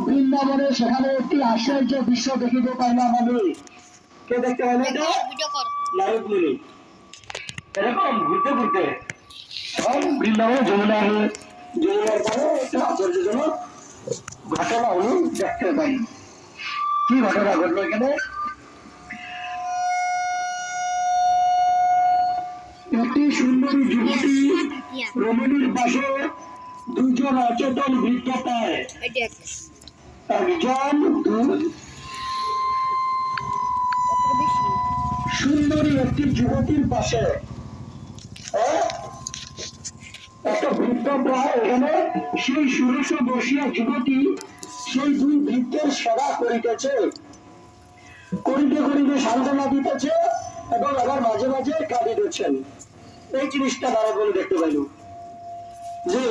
বৃন্দাবনে সেখানে একটি আশ্চর্য দৃশ্য দেখিতে পাইলাম আমি। কে দেখতে পাইল এটা? লাইভ মিলি এরকম ঘুরতে ঘুরতে বৃন্দাবনে যমুনার পরে একটা আশ্চর্যজনক ঘটনা উনি দেখতে পাই। কি ঘটনা ঘটলো এখানে? একটি সুন্দরী যুবতী রমণীর পাশে দুজন অচেতন বৃদ্ধ পায়। একজন সুন্দরী একটি যুবতীর পাশে একটা বৃদ্ধ প্রায় এখানে সেই ষোড়শ বর্ষীয় যুবতী সেই দুই বৃদ্ধের সেবা করিতেছে, করিতে করিতে সান্ত্বনা দিতেছে এবং আবার মাঝে মাঝে কাঁদিতেছেন। এই জিনিসটা তারা বলে দেখতে পাইল যে